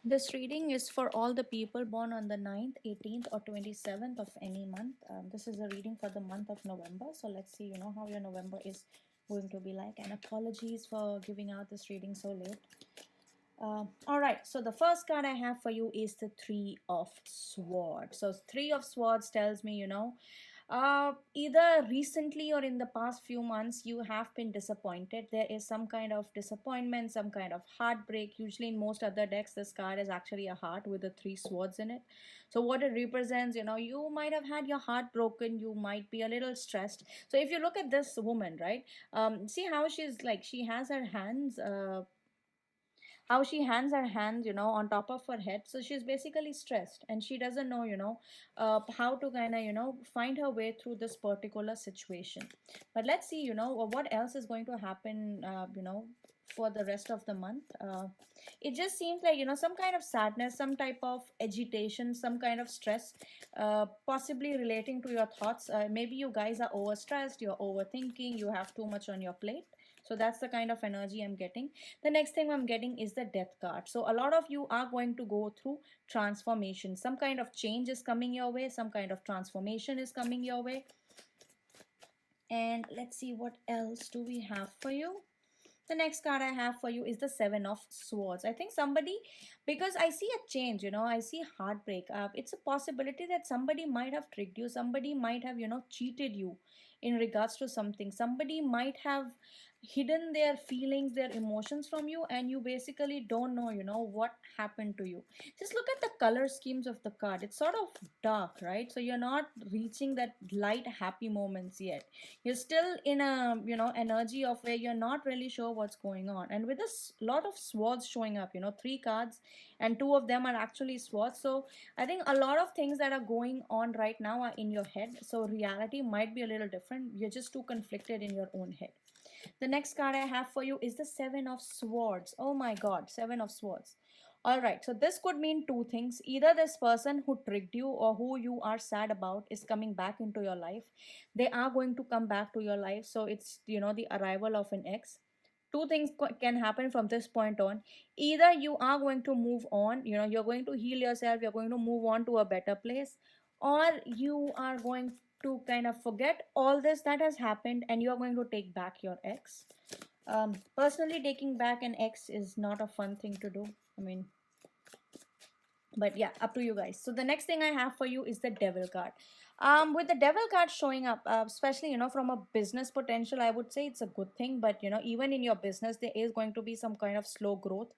This reading is for all the people born on the 9th, 18th, or 27th of any month. This is a reading for the month of November. So let's see, how your November is going to be like. And apologies for giving out this reading so late. All right, so the first card I have for you is the Three of Swords. So Three of Swords tells me, either recently or in the past few months, you have been disappointed. There is some kind of disappointment, some kind of heartbreak. Usually, in most other decks, this card is actually a heart with the three swords in it. So, what it represents, you might have had your heart broken, you might be a little stressed. So, if you look at this woman, right, see how she's like, she has her hands. How she hands her hand on top of her head, so she's basically stressed and she doesn't know how to kind of find her way through this particular situation. But let's see what else is going to happen for the rest of the month. It just seems like some kind of sadness, some type of agitation, some kind of stress, possibly relating to your thoughts. Maybe you guys are overstressed, you're overthinking, you have too much on your plate. So that's the kind of energy I'm getting. The next thing I'm getting is the Death card. So a lot of you are going to go through transformation. Some kind of change is coming your way, some kind of transformation is coming your way. And let's see what else do we have for you. The next card I have for you is the Seven of Swords. I think somebody, because I see a change, I see heartbreak. It's a possibility that somebody might have tricked you, somebody might have cheated you in regards to something. Somebody might have hidden their feelings, their emotions from you, and you basically don't know what happened to you. Just look at the color schemes of the card. It's sort of dark, right? So you're not reaching that light happy moments yet. You're still in a energy of where you're not really sure what's going on. And with a lot of swords showing up, three cards and two of them are actually swords. So I think a lot of things that are going on right now are in your head, so reality might be a little different. You're just too conflicted in your own head. The next card I have for you is the Seven of Swords. Oh my god, Seven of Swords. Alright, so this could mean two things. Either this person who tricked you or who you are sad about is coming back into your life. They are going to come back to your life. So it's, the arrival of an ex. Two things can happen from this point on. Either you are going to move on, you're going to heal yourself, you're going to move on to a better place, or you are going to kind of forget all this that has happened and you're going to take back your ex. Personally, taking back an ex is not a fun thing to do. I mean, but yeah, up to you guys. So the next thing I have for you is the Devil card. With the Devil card showing up, especially from a business potential, I would say it's a good thing. But even in your business there is going to be some kind of slow growth.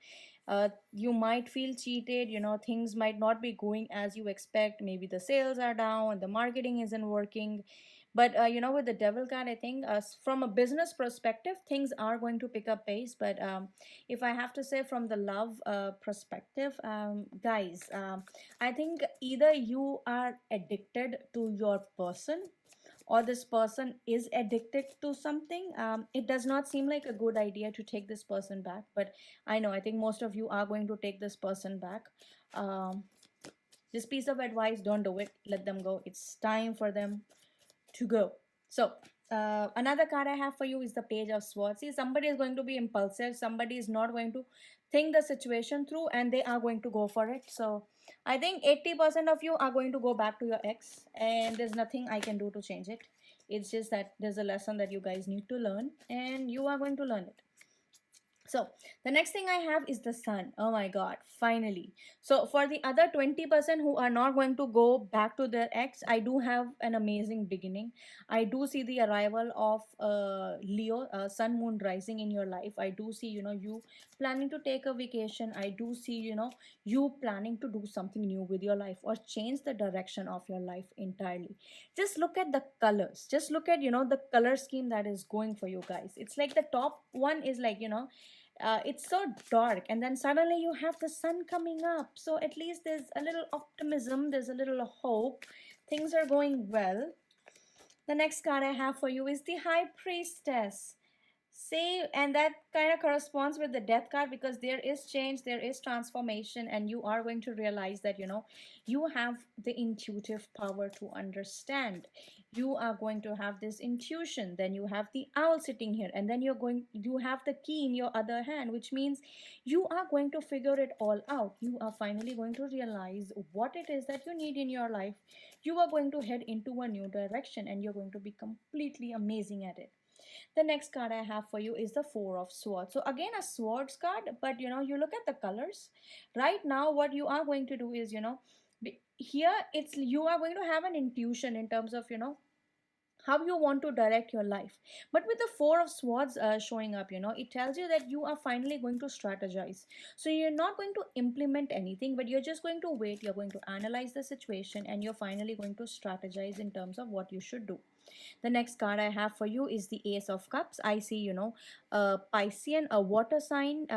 You might feel cheated, things might not be going as you expect. Maybe the sales are down, the marketing isn't working. But with the Devil card, I think from a business perspective things are going to pick up pace. But if I have to say from the love perspective, guys, I think either you are addicted to your person or this person is addicted to something. It does not seem like a good idea to take this person back, but I think most of you are going to take this person back. um, this piece of advice: don't do it, let them go. It's time for them to go. So another card I have for you is the Page of Swords. See, somebody is going to be impulsive. Somebody is not going to think the situation through, and they are going to go for it. So I think 80% of you are going to go back to your ex, and there's nothing I can do to change it. It's just that there's a lesson that you guys need to learn, and you are going to learn it. So the next thing I have is the Sun. Oh my god, finally. So for the other 20% who are not going to go back to their ex, I do have an amazing beginning. I do see the arrival of Leo, Sun Moon rising in your life. I do see you planning to take a vacation. I do see you planning to do something new with your life or change the direction of your life entirely. Just look at the colors. Just look at the color scheme that is going for you guys. It's like the top one is like it's so dark, and then suddenly you have the sun coming up, so at least there's a little optimism, there's a little hope, things are going well. The next card I have for you is the High Priestess. Say, and that kind of corresponds with the death card, because there is change, there is transformation, and you are going to realize that you have the intuitive power to understand. You are going to have this intuition. Then you have the owl sitting here, and then you have the key in your other hand, which means you are going to figure it all out. You are finally going to realize what it is that you need in your life. You are going to head into a new direction, and you're going to be completely amazing at it. The next card I have for you is the Four of Swords. So again, a swords card, but you look at the colors. Right now, what you are going to do is, here it's you are going to have an intuition in terms of, how you want to direct your life. But with the Four of Swords showing up, it tells you that you are finally going to strategize. So you're not going to implement anything, but you're just going to wait. You're going to analyze the situation, and you're finally going to strategize in terms of what you should do. The next card I have for you is the Ace of Cups. I see, a Piscean, a water sign,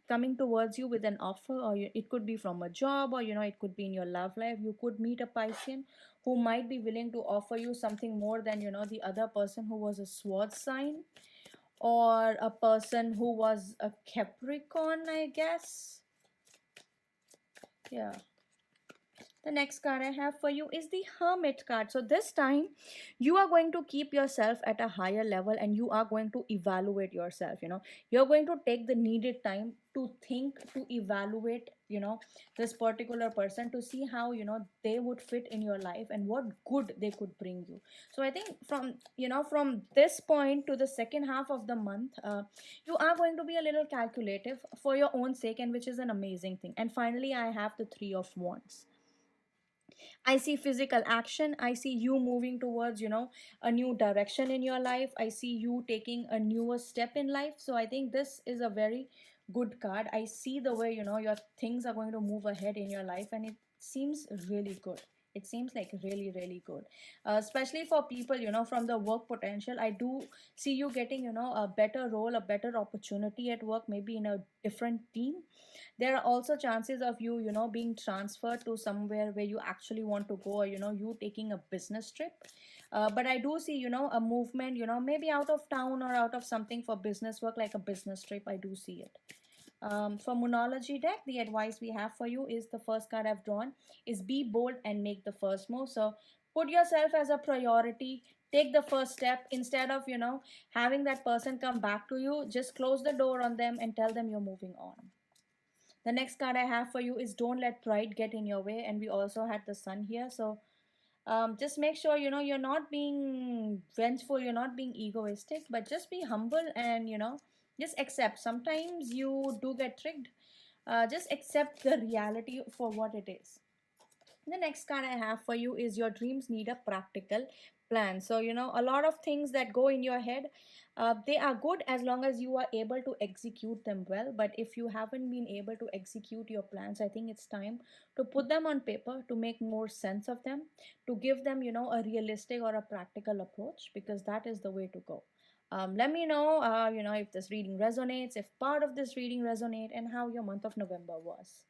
coming towards you with an offer, or it could be from a job, or it could be in your love life. You could meet a Piscean who might be willing to offer you something more than the other person who was a sword sign, or a person who was a Capricorn, I guess. Yeah. The next card I have for you is the Hermit card. So this time you are going to keep yourself at a higher level, and you are going to evaluate yourself. You're going to take the needed time to think, to evaluate, this particular person, to see how, they would fit in your life and what good they could bring you. So I think from this point to the second half of the month, you are going to be a little calculative for your own sake, and which is an amazing thing. And finally, I have the Three of Wands. I see physical action. I see you moving towards, a new direction in your life. I see you taking a newer step in life. So I think this is a very good card. I see the way, your things are going to move ahead in your life, and it seems really good. It seems like really, really good. Especially for people, from the work potential. I do see you getting, a better role, a better opportunity at work, maybe in a different team. There are also chances of you, being transferred to somewhere where you actually want to go, or you taking a business trip. But I do see, a movement, maybe out of town or out of something for business work, like a business trip. I do see it. For Moonology deck, the advice we have for you is, the first card I've drawn is, be bold and make the first move. So put yourself as a priority. Take the first step. Instead of having that person come back to you, just close the door on them and tell them you're moving on. The next card I have for you is, don't let pride get in your way. And we also had the sun here. So just make sure, you're not being vengeful, you're not being egoistic, but just be humble, and, just accept. Sometimes you do get tricked. Just accept the reality for what it is. The next card I have for you is, your dreams need a practical plan. So, a lot of things that go in your head, they are good as long as you are able to execute them well. But if you haven't been able to execute your plans, I think it's time to put them on paper, to make more sense of them, to give them, a realistic or a practical approach, because that is the way to go. Let me know, if this reading resonates, if part of this reading resonate, and how your month of November was.